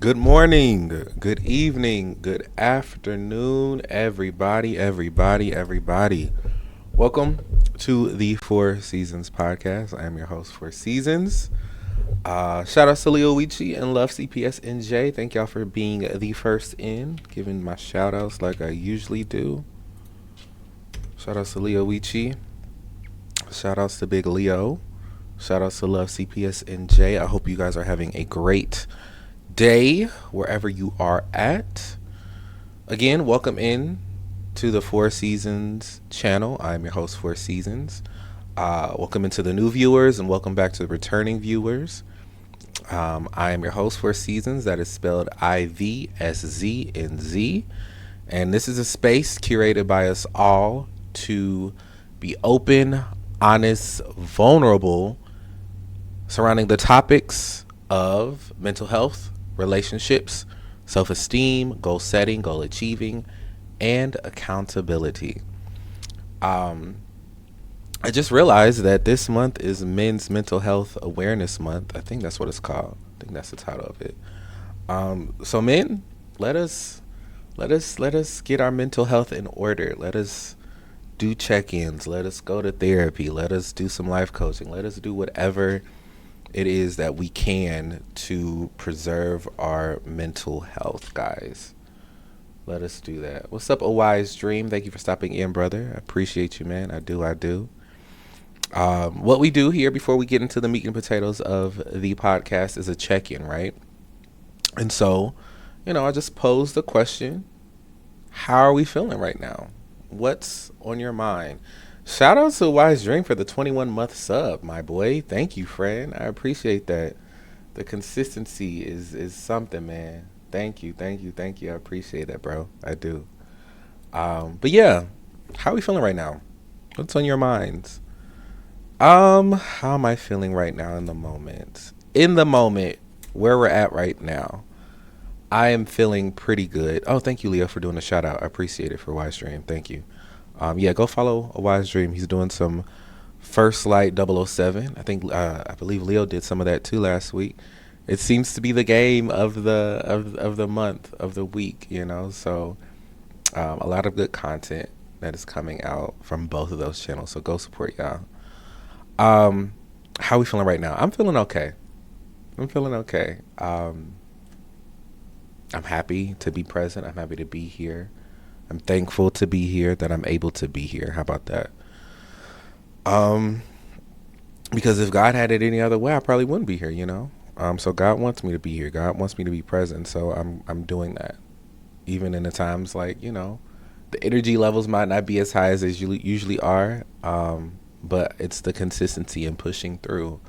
Good morning, good evening, good afternoon, everybody. Welcome to the Four Seasons podcast. I am your host, Four Seasons. Shout out to Leo Wichi and Love CPS NJ. Thank y'all for being the first in, giving my shout outs like I usually do. Shout outs to Leo Wichi. Shout outs to Big Leo. Shout outs to Love CPS NJ. I hope you guys are having a great day wherever you are at. Again, welcome in to the Four Seasons channel. I'm your host, Four Seasons. Welcome into the new viewers and welcome back to the returning viewers. I am your host, Four Seasons. That is spelled Ivsznz. And this is a space curated by us all to be open, honest, vulnerable surrounding the topics of mental health, relationships, self-esteem, goal setting, goal achieving, and accountability. I just realized that this month is Men's Mental Health Awareness Month. I think that's what it's called. I think that's the title of it. So men, let us get our mental health in order. Let us do check-ins. Let us go to therapy. Let us do some life coaching. Let us do whatever it is that we can to preserve our mental health, guys. Let us do that. What's up, A Wise Dream? Thank you for stopping in, brother. I appreciate you, man. I do. What we do here before we get into the meat and potatoes of the podcast is a check-in, right? And so, I just posed the question, how are we feeling right now? What's on your mind? Shout out to Wise Dream for the 21-month sub, my boy. Thank you, friend. I appreciate that. The consistency is something, man. Thank you. I appreciate that, bro. I do. But yeah, how are we feeling right now? What's on your minds? How am I feeling right now in the moment? In the moment where we're at right now, I am feeling pretty good. Oh, thank you, Leo, for doing the shout out. I appreciate it for Wise Dream. Thank you. Yeah, go follow A Wise Dream. He's doing some First Light 007. I believe Leo did some of that too last week. It seems to be the game of the month, of the week, So a lot of good content that is coming out from both of those channels. So go support y'all. How are we feeling right now? I'm feeling okay. I'm happy to be present. I'm happy to be here. I'm thankful to be here, that I'm able to be here. How about that? Because if God had it any other way, I probably wouldn't be here. So God wants me to be here. God wants me to be present. So I'm doing that. Even in the times like, the energy levels might not be as high as they usually are. But it's the consistency in pushing through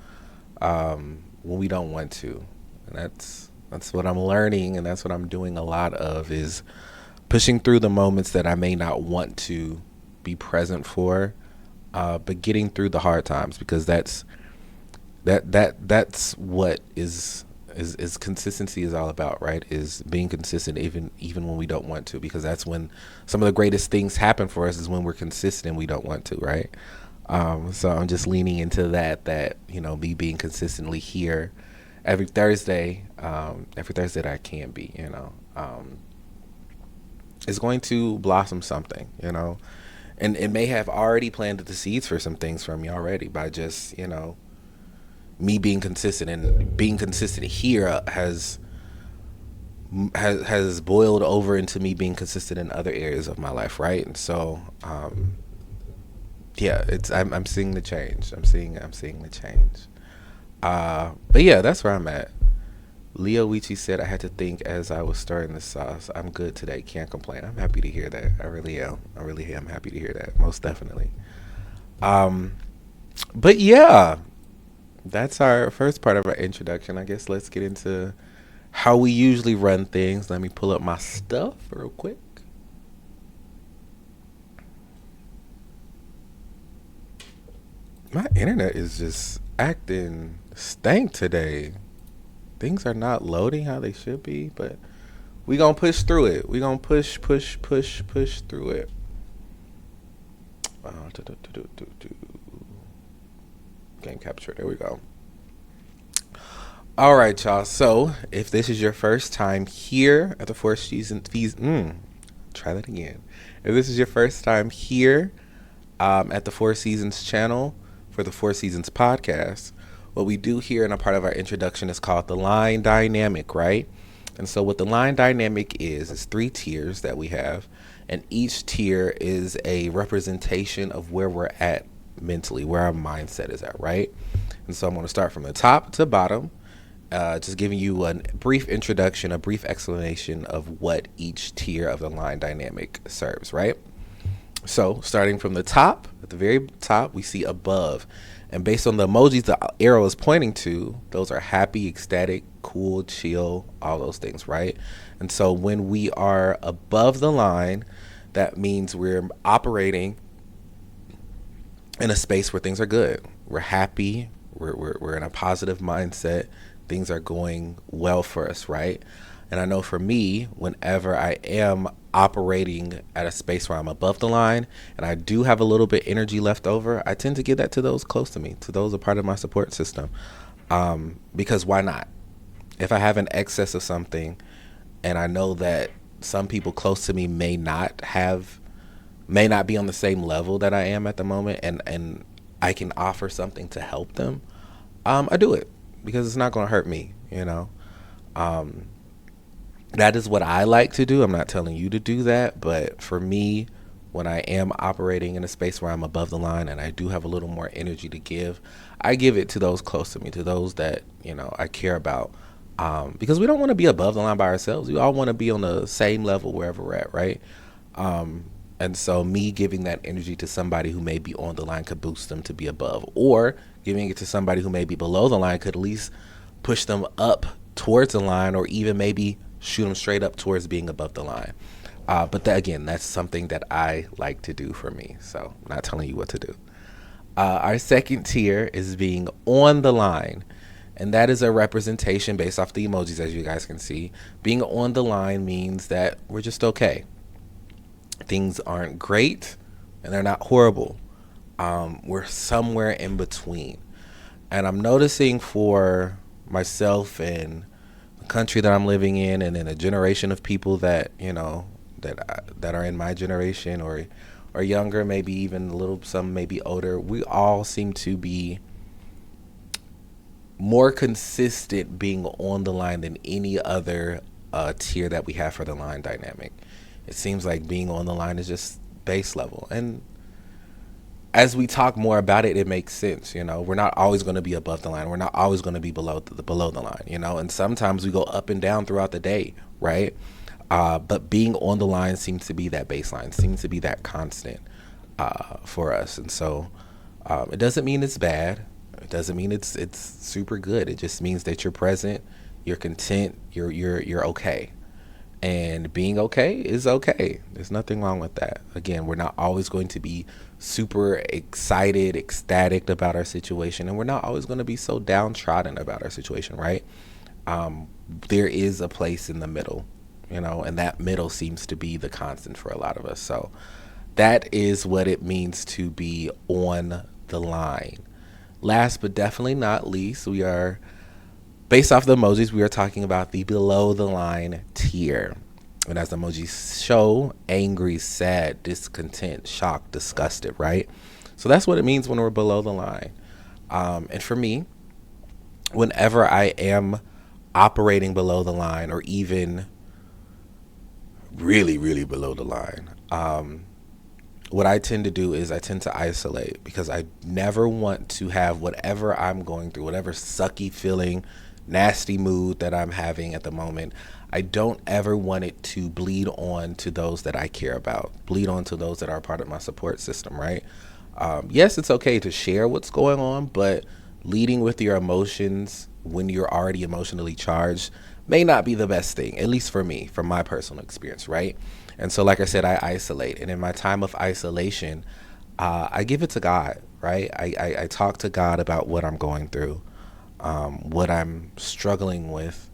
when we don't want to. And that's what I'm learning, and that's what I'm doing a lot of, is pushing through the moments that I may not want to be present for, but getting through the hard times, because that's what is consistency is all about, right? Is being consistent even when we don't want to, because that's when some of the greatest things happen for us, is when we're consistent and we don't want to, right? So I'm just leaning into that me being consistently here every Thursday that I can be, is going to blossom something, and it may have already planted the seeds for some things for me already, by just, me being consistent, and being consistent here has boiled over into me being consistent in other areas of my life, right? And so, yeah, I'm seeing the change. I'm seeing the change. But yeah, that's where I'm at. Leo Wichi said I had to think as I was stirring the sauce. I'm good today. Can't complain. I'm happy to hear that. I really am. I really am happy to hear that. Most definitely. But yeah, that's our first part of our introduction. I guess let's get into how we usually run things. Let me pull up my stuff real quick. My internet is just acting stank today. Things are not loading how they should be, but we gonna push through it. We gonna push through it. Game capture. There we go. All right, y'all. So, if this is your first time here at the Four Seasons, try that again. If this is your first time here at the Four Seasons channel for the Four Seasons podcast, what we do here in a part of our introduction is called the line dynamic, right? And so, what the line dynamic is three tiers that we have, and each tier is a representation of where we're at mentally, where our mindset is at, right? And so, I'm going to start from the top to bottom, just giving you a brief introduction, a brief explanation of what each tier of the line dynamic serves, right? So, starting from the top, at the very top, we see above. And based on the emojis the arrow is pointing to, those are happy, ecstatic, cool, chill, all those things, right? And so, when we are above the line, that means we're operating in a space where things are good. We're happy, we're in a positive mindset, things are going well for us, right? And I know for me, whenever I am operating at a space where I'm above the line and I do have a little bit energy left over, I tend to give that to those close to me, to those a part of my support system. Because why not? If I have an excess of something and I know that some people close to me may not be on the same level that I am at the moment, and I can offer something to help them, I do it because it's not going to hurt me, you know. That is what I like to do. I'm not telling you to do that, but for me, when I am operating in a space where I'm above the line and I do have a little more energy to give, I give it to those close to me, to those that, I care about. Because we don't want to be above the line by ourselves. We all want to be on the same level wherever we're at, right? And so me giving that energy to somebody who may be on the line could boost them to be above, or giving it to somebody who may be below the line could at least push them up towards the line, or even maybe shoot them straight up towards being above the line. But again, that's something that I like to do for me. So I'm not telling you what to do. Our second tier is being on the line. And that is a representation based off the emojis, as you guys can see. Being on the line means that we're just okay. Things aren't great and they're not horrible. We're somewhere in between. And I'm noticing for myself and the country that I'm living in, and then a generation of people that, that are in my generation or younger, maybe even some maybe older, we all seem to be more consistent being on the line than any other tier that we have for the line dynamic. It seems like being on the line is just base level. And as we talk more about it, it makes sense. We're not always going to be above the line. We're not always going to be below the line, and sometimes we go up and down throughout the day, right? But being on the line seems to be that baseline, seems to be that constant for us. And so it doesn't mean it's bad. It doesn't mean it's super good. It just means that you're present, you're content, you're okay. And being okay is okay. There's nothing wrong with that. Again, we're not always going to be super excited, ecstatic about our situation, and we're not always going to be so downtrodden about our situation, right? There is a place in the middle, and that middle seems to be the constant for a lot of us. So that is what it means to be on the line. Last but definitely not least, we are, based off the emojis, we are talking about the below the line tier. And as the emojis show, angry, sad, discontent, shocked, disgusted, right? So that's what it means when we're below the line. And for me, whenever I am operating below the line, or even really, really below the line, what I tend to do is I tend to isolate, because I never want to have whatever I'm going through, whatever sucky feeling, nasty mood that I'm having at the moment. I don't ever want it to bleed on to those that I care about, bleed on to those that are part of my support system, right? Yes, it's okay to share what's going on, but leading with your emotions when you're already emotionally charged may not be the best thing, at least for me, from my personal experience, right? And so, like I said, I isolate. And in my time of isolation, I give it to God, right? I talk to God about what I'm going through, what I'm struggling with,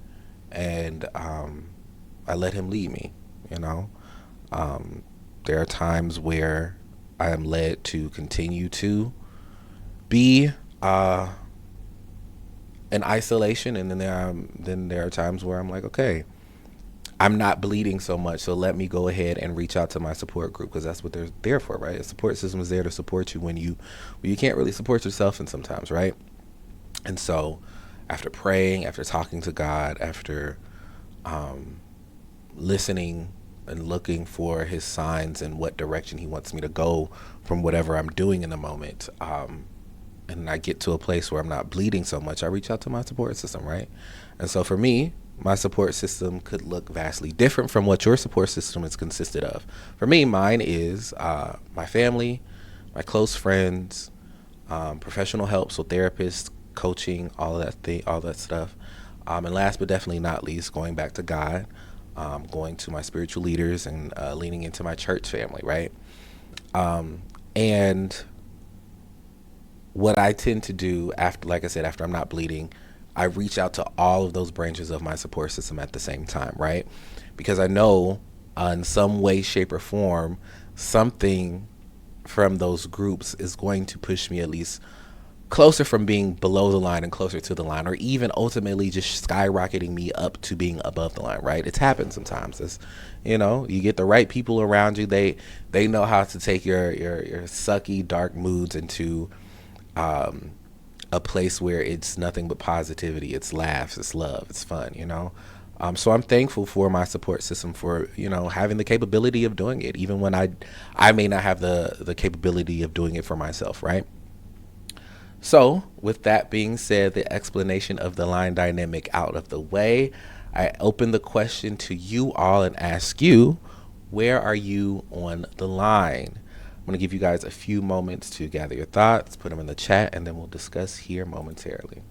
and I let him lead me, There are times where I am led to continue to be in isolation, and then there are times where I'm like, okay, I'm not bleeding so much, so let me go ahead and reach out to my support group, because that's what they're there for, right? A support system is there to support you when you can't really support yourself, and sometimes, right? And so, after praying, after talking to God, after um, listening and looking for His signs and what direction He wants me to go from whatever I'm doing in the moment, and I get to a place where I'm not bleeding so much, I reach out to my support system, right? And so for me, my support system could look vastly different from what your support system is consisted of. For me, mine is my family, my close friends, professional help, so therapists, coaching, all that stuff. And last but definitely not least, going back to God, going to my spiritual leaders, and leaning into my church family, right? And what I tend to do after, like I said, after I'm not bleeding, I reach out to all of those branches of my support system at the same time, right? Because I know in some way, shape, or form, something from those groups is going to push me at least closer from being below the line and closer to the line, or even ultimately just skyrocketing me up to being above the line, right? It's happened sometimes. It's, you get the right people around you. They know how to take your sucky, dark moods into a place where it's nothing but positivity. It's laughs, it's love, it's fun. So I'm thankful for my support system for, having the capability of doing it, even when I may not have the capability of doing it for myself, right? So, with that being said, the explanation of the line dynamic out of the way, I open the question to you all and ask you, where are you on the line? I'm going to give you guys a few moments to gather your thoughts, put them in the chat, and then we'll discuss here momentarily.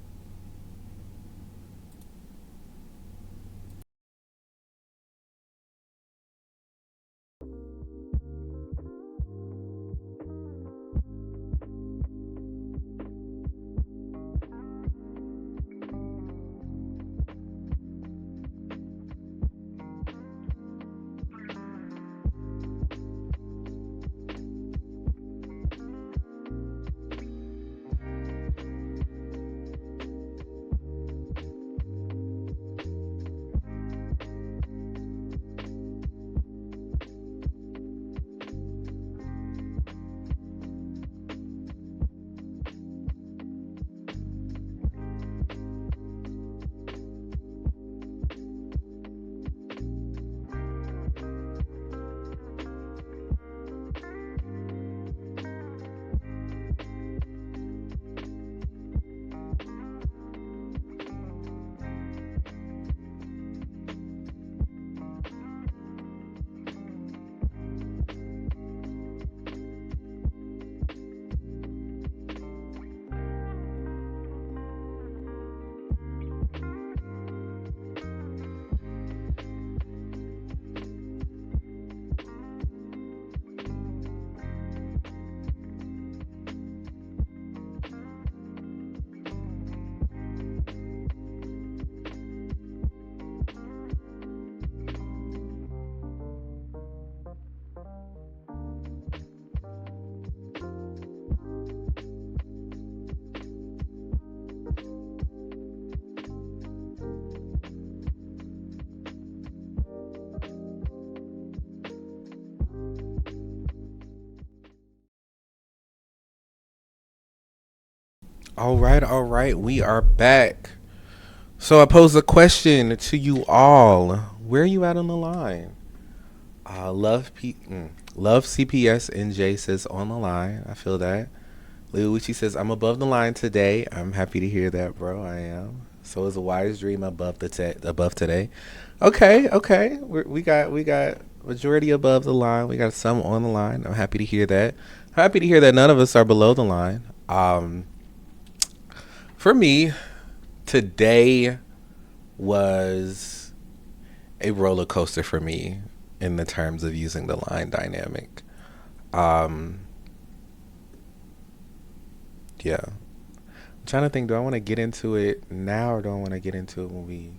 All right, we are back. So I pose a question to you all. Where are you at on the line? Love CPS NJ says on the line. I feel that. Luigi says I'm above the line today. I'm happy to hear that, bro. I am. So is a wise dream above today. Okay, okay. We got majority above the line. We got some on the line. I'm happy to hear that. Happy to hear that none of us are below the line. For me, today was a roller coaster for me in the terms of using the line dynamic. Um, yeah. I'm trying to think, do I want to get into it now, or do I want to get into it when we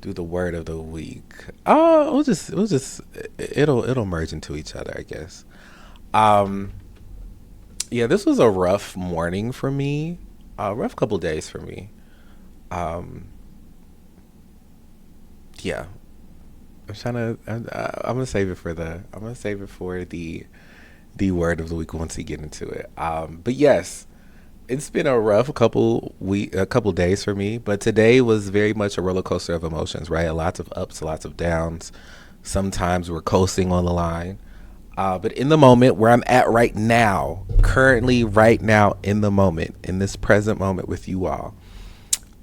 do the word of the week? Oh, it'll merge into each other, I guess. Um, yeah, this was a rough morning for me. A rough couple days for me. Um, yeah, I'm trying to. I'm gonna save it for the. I'm gonna save it for the word of the week once we get into it. But yes, it's been a rough a couple days for me. But today was very much a roller coaster of emotions. Right, lots of ups, lots of downs. Sometimes we're coasting on the line. But in the moment where I'm at right now, currently right now in the moment, in this present moment with you all,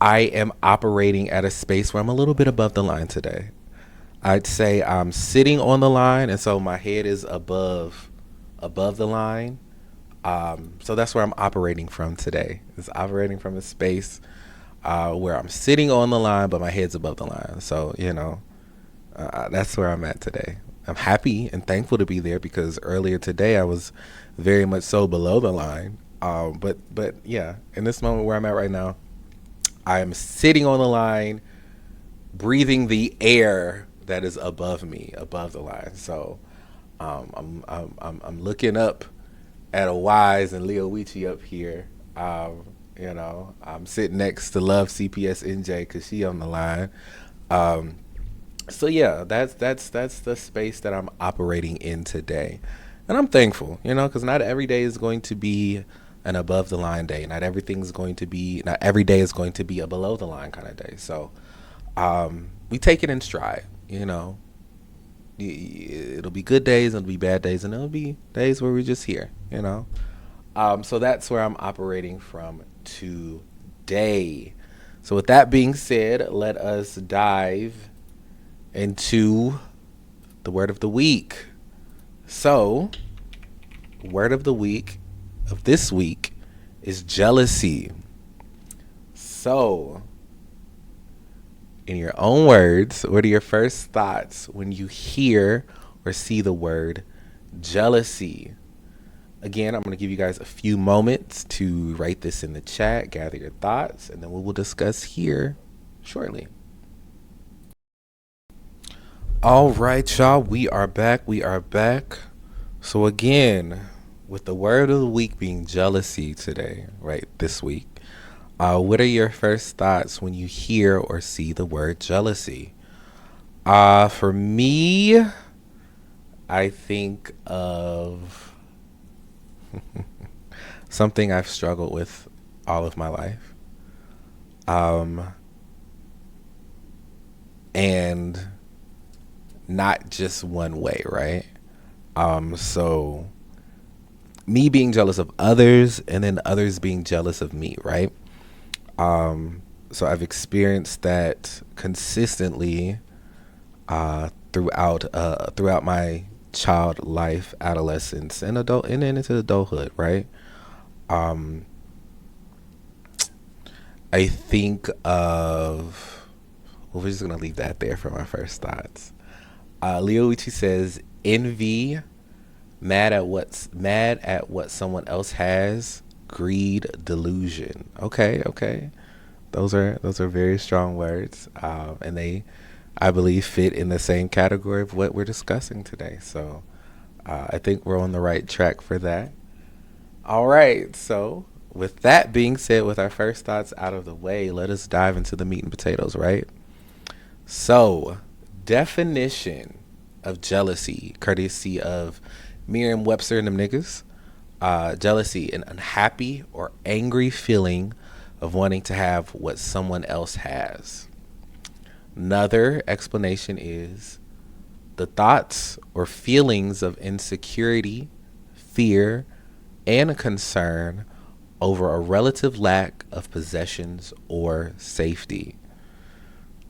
I am operating at a space where I'm a little bit above the line today. I'd say I'm sitting on the line, and so my head is above the line. So that's where I'm operating from today. It's operating from a space where I'm sitting on the line, but my head's above the line. So that's where I'm at today. I'm happy and thankful to be there because earlier today I was very much so below the line. But yeah, in this moment where I'm at right now, I am sitting on the line, breathing the air that is above me, above the line. So I'm looking up at a Wise and Leo Wichi up here. I'm sitting next to Love CPS NJ because she on the line. Um, so yeah, that's the space that I'm operating in today, and I'm thankful, because not every day is going to be an above the line day. Not every day is going to be a below the line kind of day. So we take it in stride. It'll be good days, and it'll be bad days, and it'll be days where we're just here. So that's where I'm operating from today. So with that being said, let us dive into the word of the week. So, word of the week of this week is jealousy. So, in your own words, what are your first thoughts when you hear or see the word jealousy? Again, I'm going to give you guys a few moments to write this in the chat, gather your thoughts, and then we will discuss here shortly. All right, y'all, we are back. So again, with the word of the week being jealousy today, right, this week, what are your first thoughts when you hear or see the word jealousy? For me, I think of something I've struggled with all of my life. And not just one way, right? So me being jealous of others and then others being jealous of me, right? So I've experienced that consistently throughout my child life, adolescence, and then into adulthood, right? I think of, well, we're just gonna leave that there for my first thoughts. Leo Ichi says envy, mad at what someone else has, greed, delusion. Okay. Those are very strong words, and they, I believe, fit in the same category of what we're discussing today. So I think we're on the right track for that. All right. So with that being said, with our first thoughts out of the way, let us dive into the meat and potatoes, right? So, definition of jealousy, courtesy of Merriam-Webster and them niggas. Jealousy, an unhappy or angry feeling of wanting to have what someone else has. Another explanation is the thoughts or feelings of insecurity, fear, and concern over a relative lack of possessions or safety.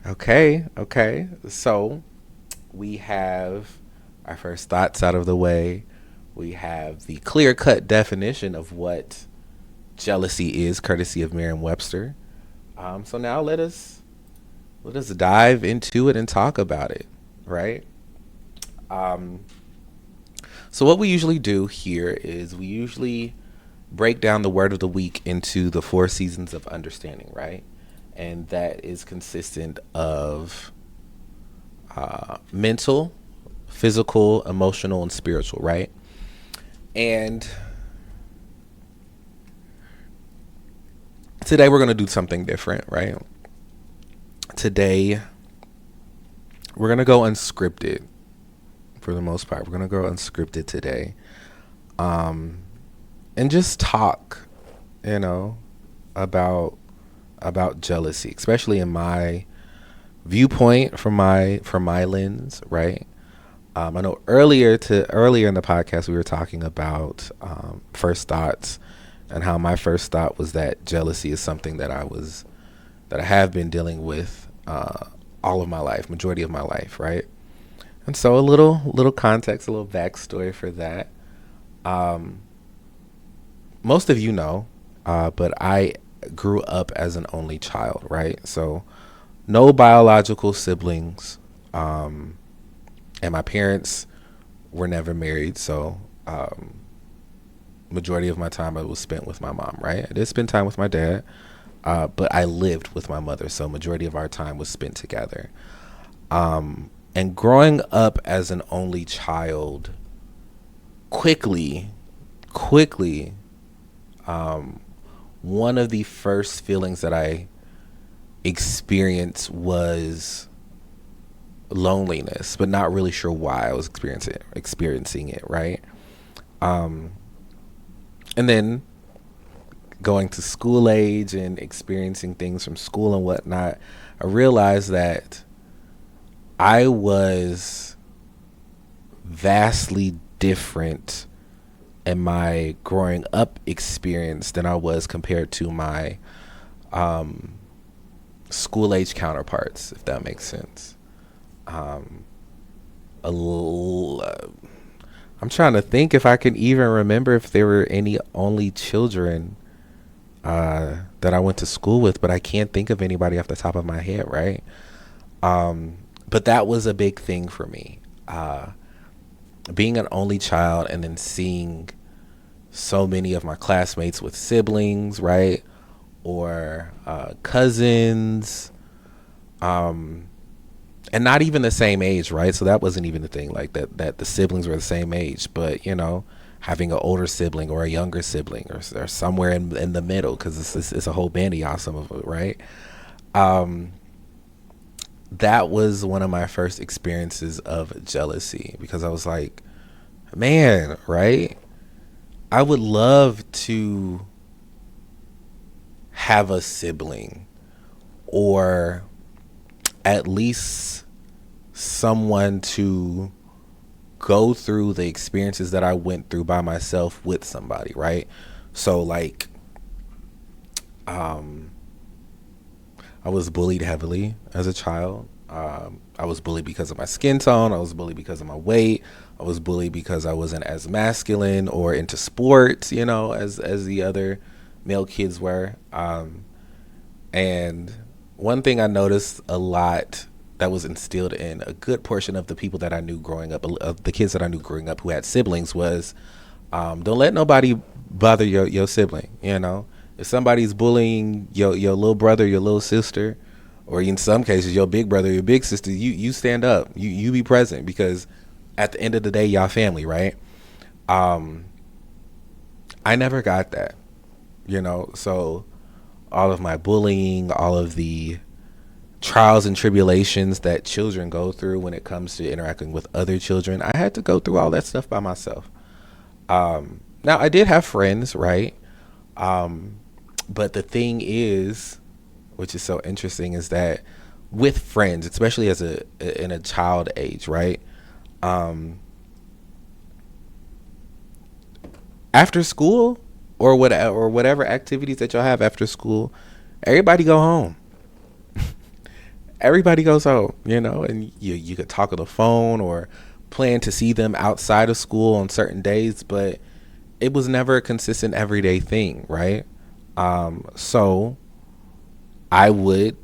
Okay. So we have our first thoughts out of the way. We have the clear-cut definition of what jealousy is, courtesy of Merriam-Webster. So now let us dive into it and talk about it, right? So what we usually do here is we usually break down the word of the week into the 4 seasons of understanding, right? And that is consistent of mental, physical, emotional, and spiritual, right? And today we're going to do something different, right? today we're gonna go unscripted for the most part. We're gonna go unscripted today, and just talk, you know, about jealousy, especially in my viewpoint, from my lens, right? I know earlier in the podcast we were talking about first thoughts, and how my first thought was that jealousy is something that I have been dealing with all of my life, majority of my life, right? And so a little context, a little backstory for that. Most of you know, but I grew up as an only child, right? So no biological siblings, and my parents were never married, so majority of my time I was spent with my mom, right? I did spend time with my dad, but I lived with my mother, so majority of our time was spent together. And growing up as an only child, quickly, one of the first feelings that I experienced was loneliness, but not really sure why I was experiencing it, right? And then going to school age and experiencing things from school and whatnot, I realized that I was vastly different in my growing up experience than I was compared to my school age counterparts, if that makes sense. I'm trying to think if I can even remember if there were any only children that I went to school with, but I can't think of anybody off the top of my head, right? But that was a big thing for me. Being an only child and then seeing so many of my classmates with siblings, right? Or cousins, and not even the same age, right? So that wasn't even the thing, like that the siblings were the same age, but having an older sibling or a younger sibling, or somewhere in the middle, because it's a whole band of y'all, some of it, right? That was one of my first experiences of jealousy, because I was like, man, right? I would love to have a sibling, or at least someone to go through the experiences that I went through by myself with somebody, right? So like, I was bullied heavily as a child. I was bullied because of my skin tone. I was bullied because of my weight. I was bullied because I wasn't as masculine or into sports, as the other male kids were. And one thing I noticed a lot that was instilled in a good portion of the people that I knew growing up, of the kids that I knew growing up who had siblings, was don't let nobody bother your sibling. If somebody's bullying your little brother, your little sister, or in some cases your big brother, your big sister, you stand up, you be present, because at the end of the day, y'all family, right? I never got that, so all of my bullying, all of the trials and tribulations that children go through when it comes to interacting with other children, I had to go through all that stuff by myself. Now I did have friends, right? But the thing is, which is so interesting, is that with friends, especially in a child age, right? After school, or whatever activities that y'all have after school, everybody go home. Everybody goes home, and you could talk on the phone or plan to see them outside of school on certain days, but it was never a consistent everyday thing, right? So it would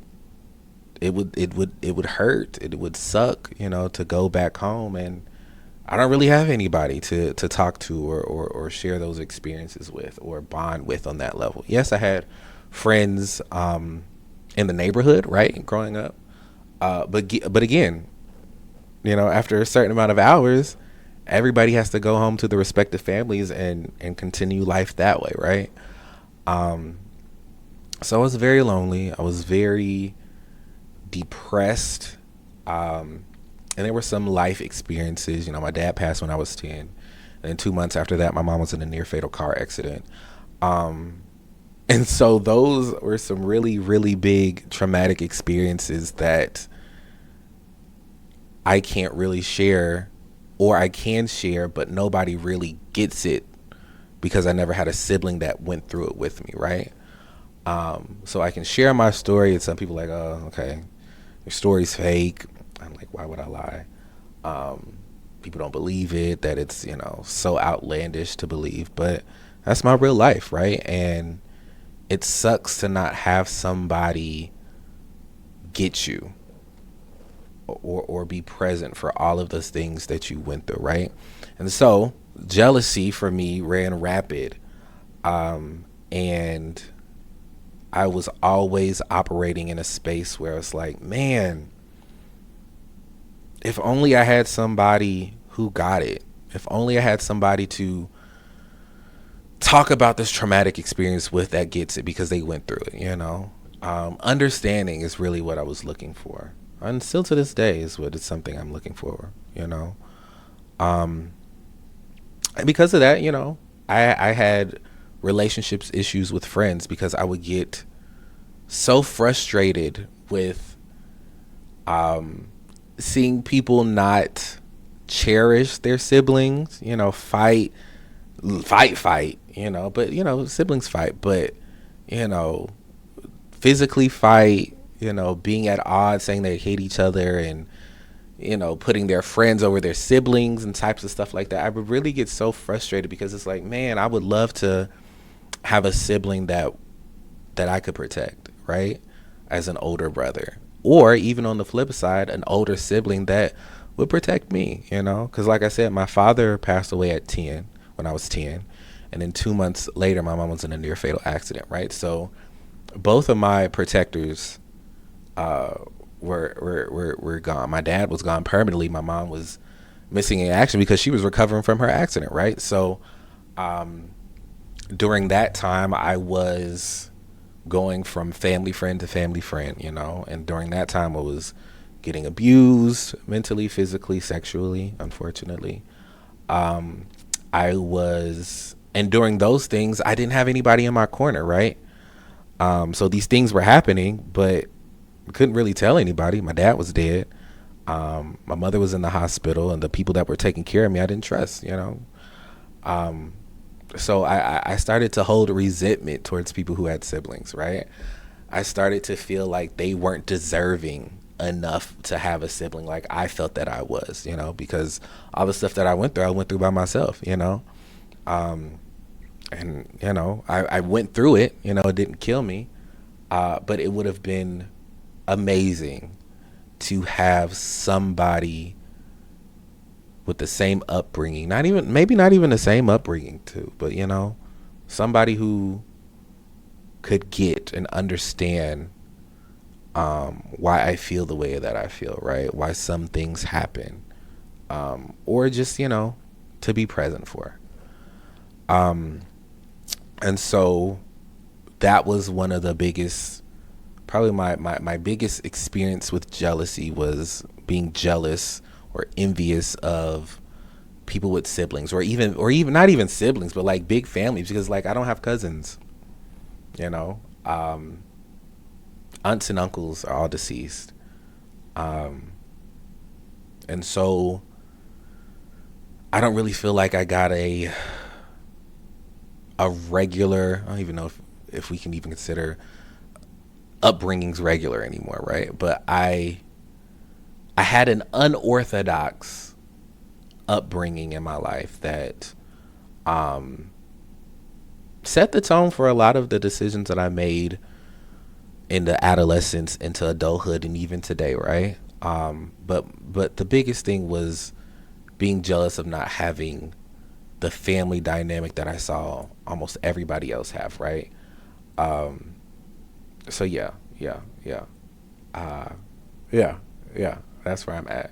hurt, it would suck, to go back home, and I don't really have anybody to talk to or share those experiences with or bond with on that level. Yes, I had friends in the neighborhood, right, growing up, but again, after a certain amount of hours, everybody has to go home to their respective families and continue life that way, right? So I was very lonely. I was very depressed. And there were some life experiences. My dad passed when I was 10. And then 2 months after that, my mom was in a near fatal car accident. And so those were some really, really big traumatic experiences that I can't really share, or I can share, but nobody really gets it because I never had a sibling that went through it with me, right? So I can share my story, and some people are like, oh, okay, your story's fake. I'm like, why would I lie? People don't believe it, that it's, so outlandish to believe, but that's my real life, right? And it sucks to not have somebody get you or be present for all of those things that you went through, right? And so jealousy for me ran rapid. And I was always operating in a space where it's like, man, if only I had somebody who got it. If only I had somebody to talk about this traumatic experience with that gets it because they went through it, Understanding is really what I was looking for. And still to this day is what it's something I'm looking for, And because of that, I had relationships issues with friends because I would get so frustrated with seeing people not cherish their siblings, fight, but siblings fight, but physically fight, being at odds, saying they hate each other, and putting their friends over their siblings and types of stuff like that. I would really get so frustrated because it's like, man, I would love to have a sibling that I could protect, right? As an older brother, or even on the flip side, an older sibling that would protect me, because like I said, my father passed away at 10 when I was 10, and then 2 months later, my mom was in a near fatal accident, right? So both of my protectors were gone. My dad was gone permanently. My mom was missing in action because she was recovering from her accident, right? So during that time, I was going from family friend to family friend, and during that time I was getting abused mentally, physically, sexually, unfortunately. And during those things, I didn't have anybody in my corner, right? So these things were happening, but I couldn't really tell anybody. My dad was dead. My mother was in the hospital, and the people that were taking care of me, I didn't trust, So I started to hold a resentment towards people who had siblings, right? I started to feel like they weren't deserving enough to have a sibling like I felt that I was, because all the stuff that I went through by myself, and, I went through it, it didn't kill me, but it would have been amazing to have somebody with the same upbringing, maybe not even the same upbringing too, but somebody who could get and understand why I feel the way that I feel, right? Why some things happen, or just to be present for. And so that was one of the biggest, probably my biggest experience with jealousy was being jealous or envious of people with siblings, or even not even siblings, but like big families, because like I don't have cousins, aunts and uncles are all deceased. And so I don't really feel like I got a regular, I don't even know if we can even consider upbringings regular anymore, right? But I had an unorthodox upbringing in my life that set the tone for a lot of the decisions that I made in the adolescence into adulthood and even today, right? But the biggest thing was being jealous of not having the family dynamic that I saw almost everybody else have, right? So yeah. That's where I'm at.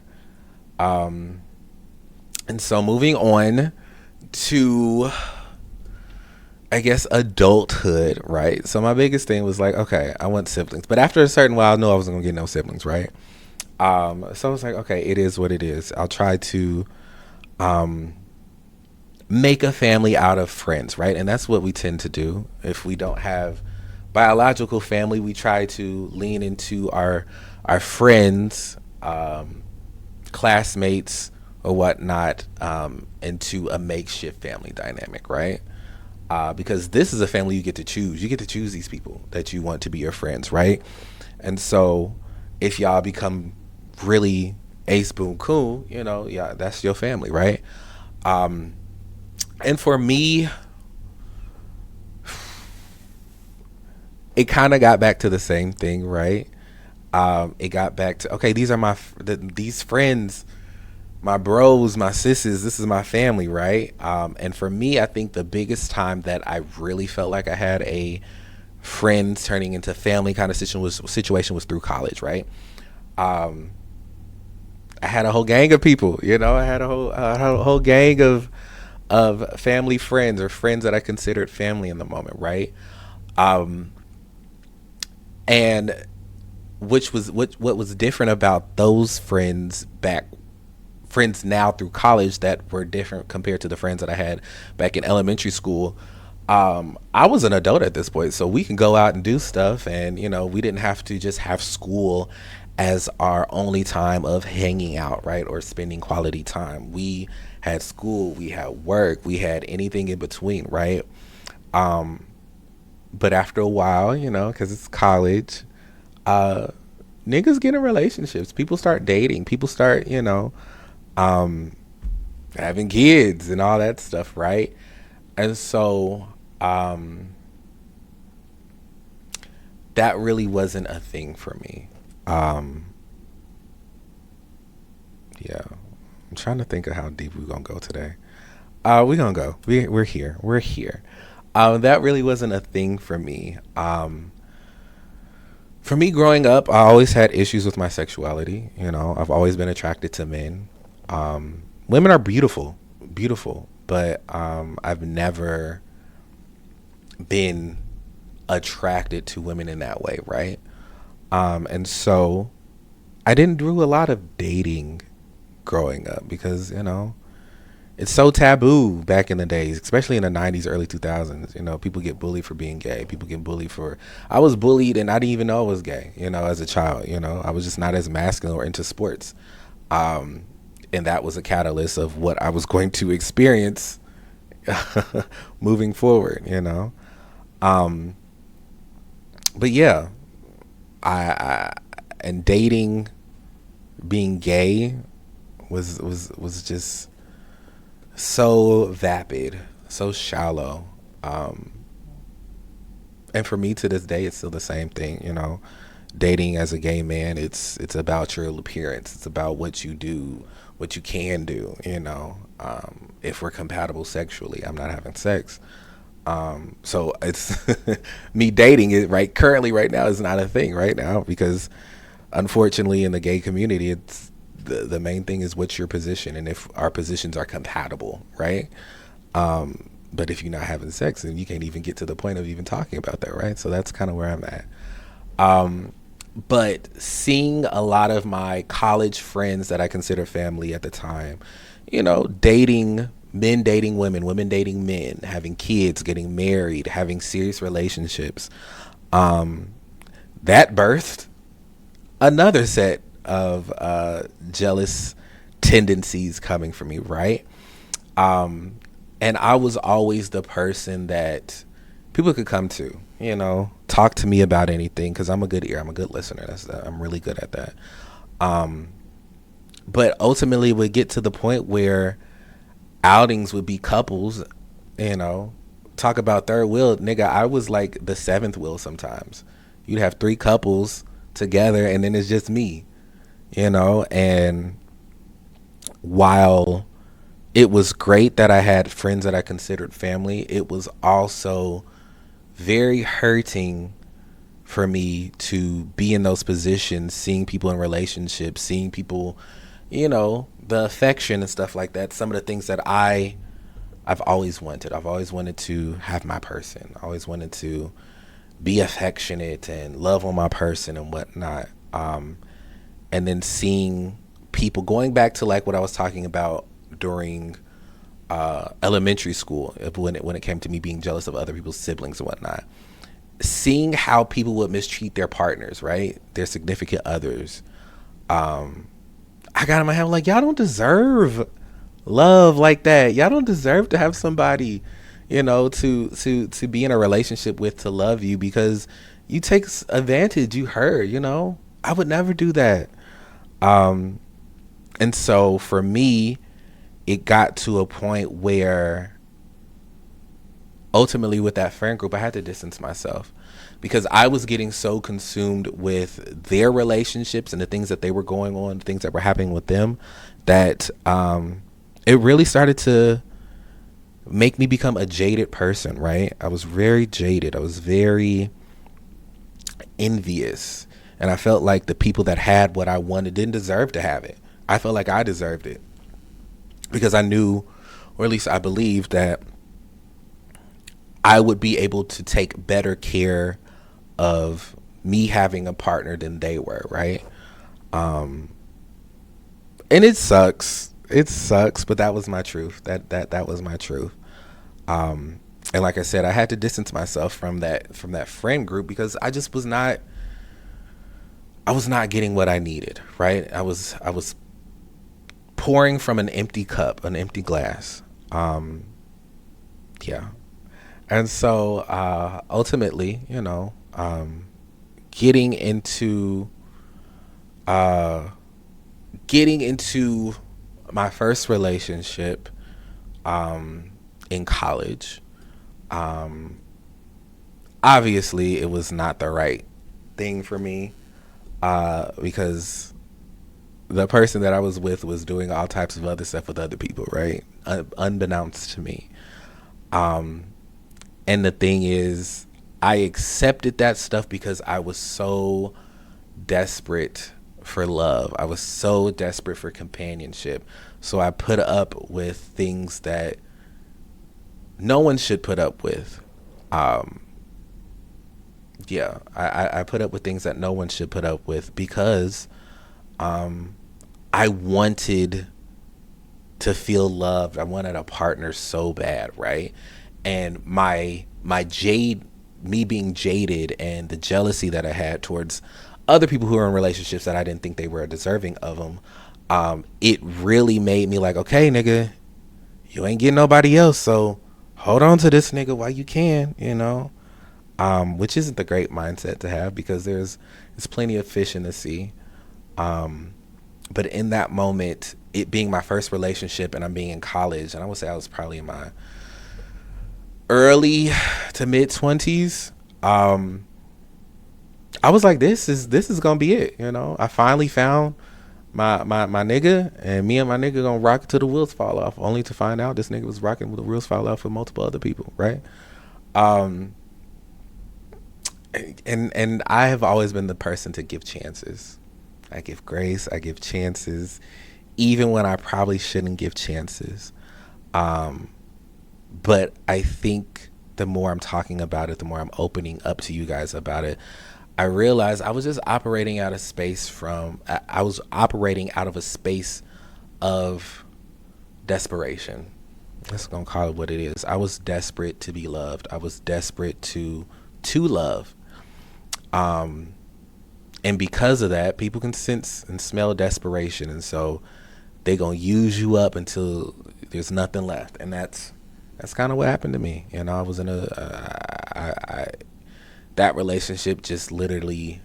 And so moving on to I guess adulthood, right? So my biggest thing was like, okay, I want siblings, but after a certain while, I knew I wasn't gonna get no siblings, right? So I was like, okay, it is what it is. I'll try to um, make a family out of friends, right? And that's what we tend to do. If we don't have biological family, we try to lean into our friends, classmates, or whatnot, into a makeshift family dynamic, right? Because this is a family you get to choose. You get to choose these people that you want to be your friends, right? And so if y'all become really ace boom cool, yeah, that's your family, right? Um, and for me, it kind of got back to the same thing, right? It got back to, okay, these are these friends, my bros, my sisters. This is my family, right? And for me, I think the biggest time that I really felt like I had a friends turning into family kind of situation was through college, right? Um, I had a whole gang of people, I had a whole gang of family friends or friends that I considered family in the moment, right? Um, and which was what was different about those friends now through college that were different compared to the friends that I had back in elementary school. I was an adult at this point, so we can go out and do stuff, and we didn't have to just have school as our only time of hanging out, right, or spending quality time. We had school, we had work, we had anything in between, right? Um, but after a while, because it's college, uh, niggas get in relationships. People start dating. People start, um, having kids and all that stuff, right? And so um, that really wasn't a thing for me. Um, yeah, I'm trying to think of how deep we're gonna go today. We're gonna go. We're here. We're here. That really wasn't a thing for me. For me growing up, I always had issues with my sexuality. I've always been attracted to men. Women are beautiful, beautiful, but I've never been attracted to women in that way, right? And so I didn't do a lot of dating growing up because it's so taboo back in the days, especially in the 90s, early 2000s. People get bullied for being gay. People get bullied for. I was bullied and I didn't even know I was gay. As a child. I was just not as masculine or into sports. Um, and that was a catalyst of what I was going to experience moving forward. Um, but yeah, I and dating, being gay was just so vapid, so shallow. Um, and for me to this day, it's still the same thing. Dating as a gay man, it's about your appearance. It's about what you do, what you can do. If we're compatible sexually, I'm not having sex. So it's me dating it right currently right now is not a thing right now because unfortunately in the gay community it's the main thing is what's your position and if our positions are compatible, right? But if you're not having sex, then you can't even get to the point of even talking about that, right? So that's kind of where I'm at. Um, but seeing a lot of my college friends that I consider family at the time, dating men, dating women, women dating men, having kids, getting married, having serious relationships, um, that birthed another set of jealous tendencies coming from me, right? Um, and I was always the person that people could come to, talk to me about anything because I'm a good ear, I'm a good listener. I'm really good at that. Um, but ultimately, it would get to the point where outings would be couples, you know, talk about third wheel, nigga. I was like the seventh wheel sometimes. You'd have three couples together, and then it's just me, and while it was great that I had friends that I considered family, it was also very hurting for me to be in those positions, seeing people in relationships, seeing people, the affection and stuff like that. Some of the things that I I've always wanted. I've always wanted to have my person. I always wanted to be affectionate and love on my person and whatnot. And then seeing people, going back to like what I was talking about during elementary school, when it came to me being jealous of other people's siblings and whatnot, seeing how people would mistreat their partners, right, their significant others. I got in my head like, y'all don't deserve love like that. Y'all don't deserve to have somebody, to be in a relationship with, to love you, because you take advantage, you hurt. I would never do that. And so for me, it got to a point where ultimately with that friend group, I had to distance myself because I was getting so consumed with their relationships and the things that they were going on, things that were happening with them, that it really started to make me become a jaded person, right? I was very jaded. I was very envious. And I felt like the people that had what I wanted didn't deserve to have it. I felt like I deserved it because I knew, or at least I believed, that I would be able to take better care of me having a partner than they were, right? And it sucks. It sucks, but that was my truth. That was my truth. And like I said, I had to distance myself from that friend group because I just was not getting what I needed, right? I was pouring from an empty cup, an empty glass. Yeah. And so ultimately, getting into my first relationship in college, obviously it was not the right thing for me because the person that I was with was doing all types of other stuff with other people, right? Unbeknownst to me. And the thing is, I accepted that stuff because I was so desperate for love. I was so desperate for companionship. So I put up with things that no one should put up with. I put up with things that no one should put up with because I wanted to feel loved. I wanted a partner so bad, right? And me being jaded and the jealousy that I had towards other people who are in relationships that I didn't think they were deserving of them, it really made me like, okay, nigga, you ain't getting nobody else, so hold on to this nigga while you can, which isn't the great mindset to have because there's plenty of fish in the sea. But in that moment, it being my first relationship and I'm being in college, and I would say I was probably in my early to mid 20s, I was like, this is gonna be it. I finally found my nigga, and me and my nigga gonna rock it till the wheels fall off, only to find out this nigga was rocking with the wheels fall off with multiple other people, right? And I have always been the person to give chances. I give grace, I give chances, even when I probably shouldn't give chances. But I think the more I'm talking about it, the more I'm opening up to you guys about it, I realized I was just operating out of a space of desperation. Let's gonna call it what it is. I was desperate to be loved. I was desperate to love. And because of that, people can sense and smell desperation, and so they gonna use you up until there's nothing left. And that's kind of what happened to me. I was in that relationship just literally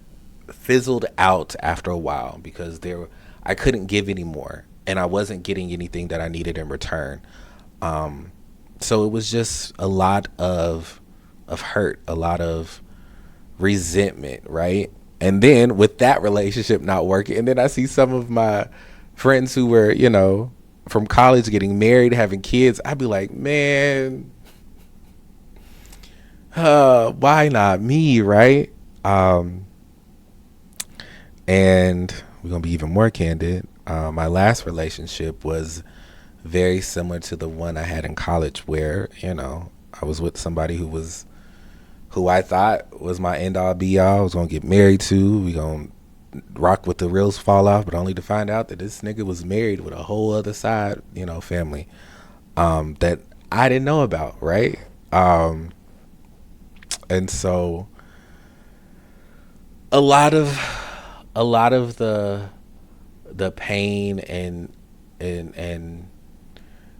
fizzled out after a while because I couldn't give anymore, and I wasn't getting anything that I needed in return. So it was just a lot of hurt, a lot of resentment, right? And then with that relationship not working, and then I see some of my friends who were, from college getting married, having kids, I'd be like, man, why not me, right? And we're gonna be even more candid. My last relationship was very similar to the one I had in college, where, I was with somebody who I thought was my end all be all. I was gonna get married to. We gonna rock with the reels fall off, but only to find out that this nigga was married with a whole other side, family, that I didn't know about, right? And so a lot of the pain and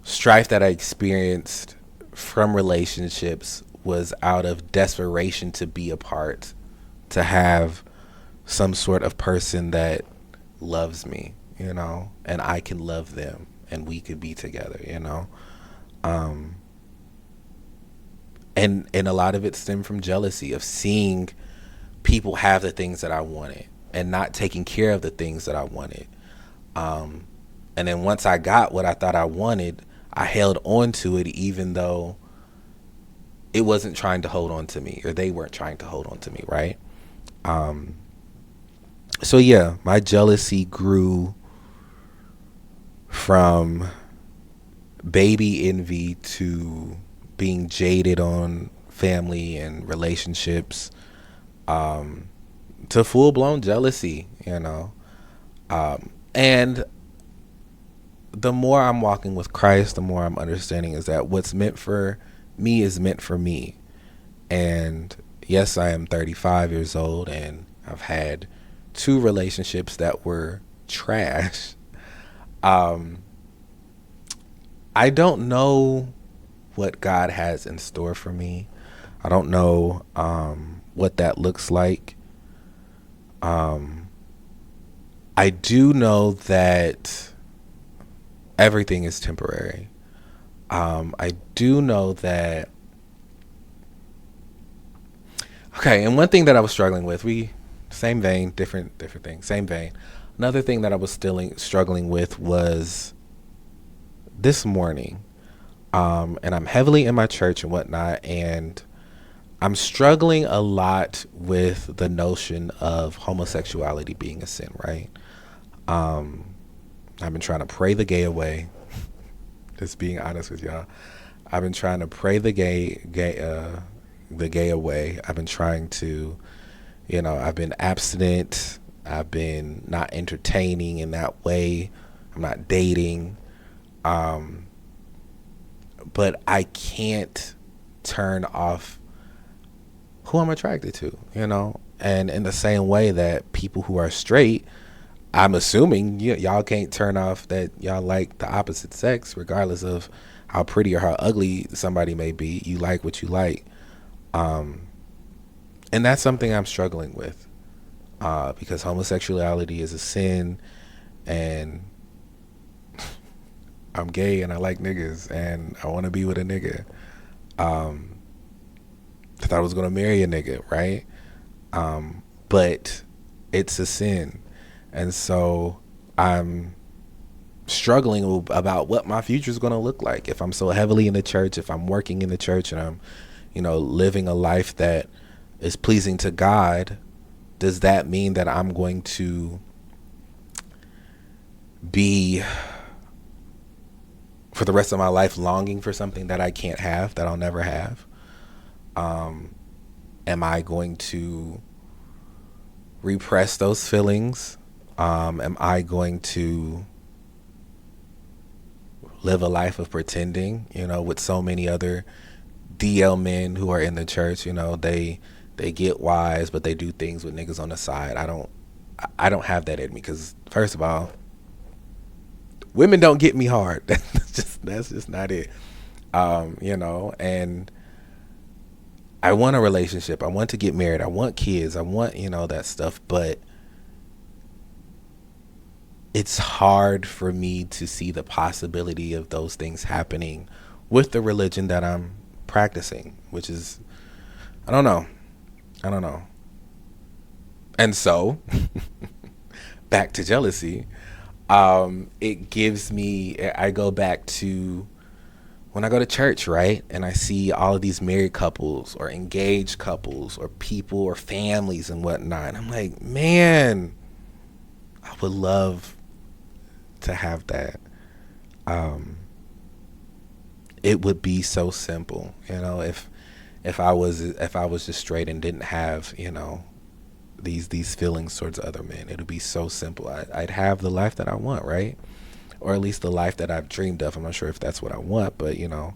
strife that I experienced from relationships was out of desperation to be apart, to have some sort of person that loves me, and I can love them and we could be together. Um, and a lot of it stemmed from jealousy of seeing people have the things that I wanted and not taking care of the things that I wanted. Um, and then once I got what I thought I wanted, I held on to it even though it wasn't trying to hold on to me, or they weren't trying to hold on to me, right? Um, so yeah, my jealousy grew from baby envy to being jaded on family and relationships, um, to full blown jealousy. And the more I'm walking with Christ, the more I'm understanding is that what's meant for me is meant for me. And yes, I am 35 years old and I've had two relationships that were trash. Um, I don't know what God has in store for me. I don't know what that looks like. Um, I do know that everything is temporary. I do know that. Okay, and one thing that I was struggling with, same vein, different thing, same vein. Another thing that I was still struggling with was this morning, and I'm heavily in my church and whatnot, and I'm struggling a lot with the notion of homosexuality being a sin, right? Um, I've been trying to pray the gay away. Just being honest with y'all, I've been trying to pray the gay away. I've been trying to, I've been abstinent. I've been not entertaining in that way. I'm not dating. Um, but I can't turn off who I'm attracted to. And in the same way that people who are straight, I'm assuming y'all can't turn off that y'all like the opposite sex, regardless of how pretty or how ugly somebody may be. You like what you like. Um, and that's something I'm struggling with, because homosexuality is a sin, and I'm gay and I like niggas and I want to be with a nigga. Um, I thought I was going to marry a nigga, right? But it's a sin. And so I'm struggling about what my future is going to look like if I'm so heavily in the church, if I'm working in the church and I'm, living a life that is pleasing to God. Does that mean that I'm going to be for the rest of my life longing for something that I can't have, that I'll never have? Am I going to repress those feelings? Am I going to live a life of pretending, with so many other DL men who are in the church? They get wise, but they do things with niggas on the side. I don't have that in me, because first of all, women don't get me hard. That's just not it. And I want a relationship. I want to get married. I want kids. I want, that stuff. But it's hard for me to see the possibility of those things happening with the religion that I'm practicing, which is, I don't know. And so, back to jealousy. I go back to when I go to church, right? And I see all of these married couples or engaged couples or people or families and whatnot. And I'm like, man, I would love to have that. it would be so simple, if I was just straight and didn't have, these feelings towards other men. It would be so simple. I'd have the life that I want, right? Or at least the life that I've dreamed of. I'm not sure if that's what I want, but no,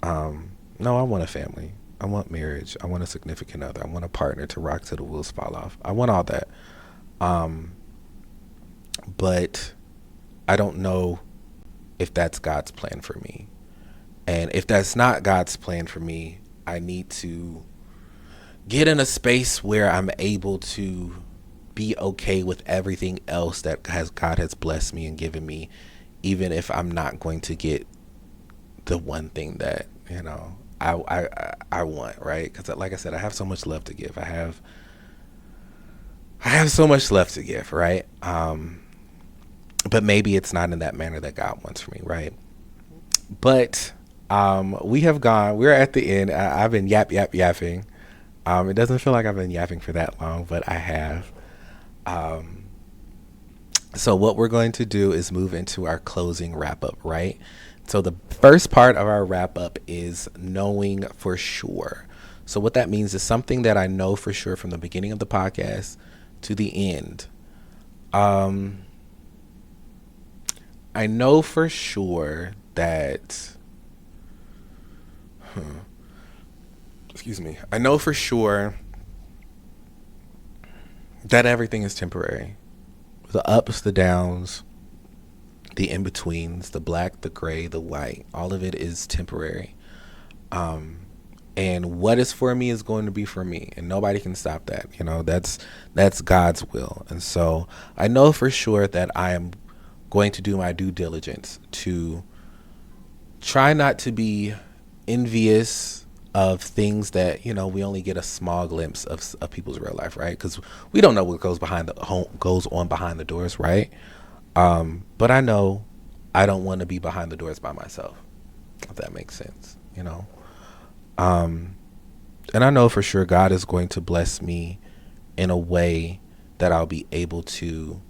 I want a family. I want marriage. I want a significant other. I want a partner to rock till the wheels fall off. I want all that. Um, but I don't know if that's God's plan for me. And if that's not God's plan for me, I need to get in a space where I'm able to be okay with everything else that God has blessed me and given me, even if I'm not going to get the one thing that I want, right? Because like I said, I have so much love to give. I have so much left to give, right? But maybe it's not in that manner that God wants for me, right? But we're at the end. I've been yapping. It doesn't feel like I've been yapping for that long, but I have. Um, so what we're going to do is move into our closing wrap up, right? So the first part of our wrap up is knowing for sure. So what that means is something that I know for sure from the beginning of the podcast to the end. Um, I know for sure that, excuse me, I know for sure that everything is temporary. The ups, the downs, the in betweens, the black, the gray, the white, all of it is temporary. Um, and what is for me is going to be for me, and nobody can stop that. That's God's will. And so I know for sure that I am going to do my due diligence to try not to be envious of things that we only get a small glimpse of people's real life, right? Because we don't know what goes on behind the doors, right? But I know I don't want to be behind the doors by myself, if that makes sense. Um, and I know for sure God is going to bless me in a way that I'll be able to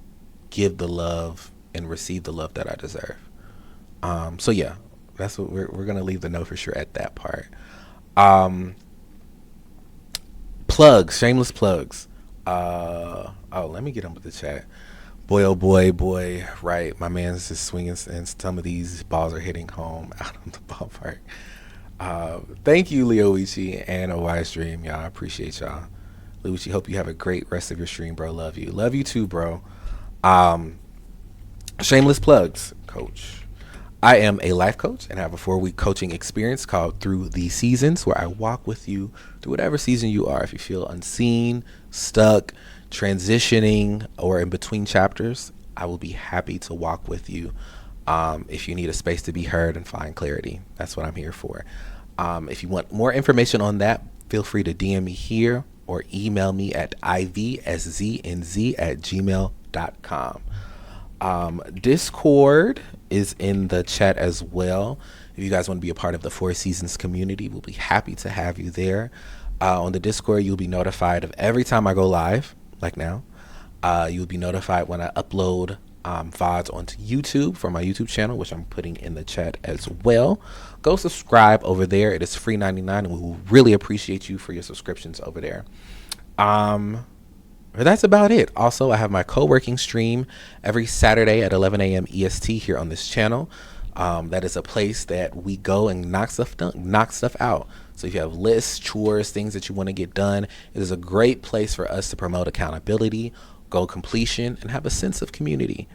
give the love and receive the love that I deserve. So yeah, that's what we're gonna leave the know for sure at that part. Um, Plugs, shameless plugs. Let me get on with the chat. Boy, oh boy, boy, right. My man's just swinging, and some of these balls are hitting home out of the ballpark. Thank you, Leoichi and a wise dream, y'all. I appreciate y'all. Leoichi, hope you have a great rest of your stream, bro. Love you. Love you too, bro. Um, Shameless plugs, coach. I am a life coach and have a 4-week coaching experience called Through the Seasons, where I walk with you through whatever season you are. If you feel unseen, stuck, transitioning, or in between chapters, I will be happy to walk with you. If you need a space to be heard and find clarity, that's what I'm here for. If you want more information on that, feel free to DM me here or email me at ivsznz@gmail.com. Discord is in the chat as well. If you guys want to be a part of the Four Seasons community, we'll be happy to have you there. On the Discord, you'll be notified of every time I go live, like now. You'll be notified when I upload VODs onto YouTube for my YouTube channel, which I'm putting in the chat as well. Go subscribe over there. It is free 99, and we will really appreciate you for your subscriptions over there. But that's about it. Also, I have my co-working stream every Saturday at 11 a.m. EST here on this channel. That is a place that we go and knock stuff out. So if you have lists, chores, things that you want to get done, it is a great place for us to promote accountability, goal completion, and have a sense of community.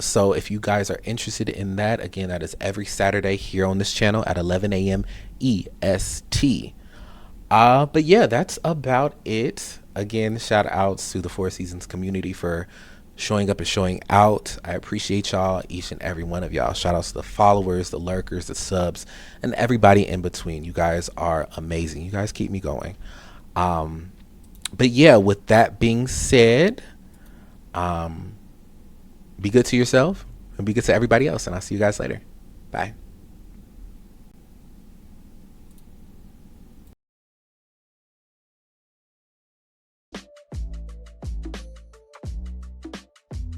So if you guys are interested in that, again, that is every Saturday here on this channel at 11 a.m. EST. But yeah, that's about it. Again, shout outs to the Four Seasons community for showing up and showing out. I appreciate y'all, each and every one of y'all. Shout outs to the followers, the lurkers, the subs, and everybody in between. You guys are amazing. You guys keep me going. But yeah, with that being said, be good to yourself and be good to everybody else. And I'll see you guys later. Bye.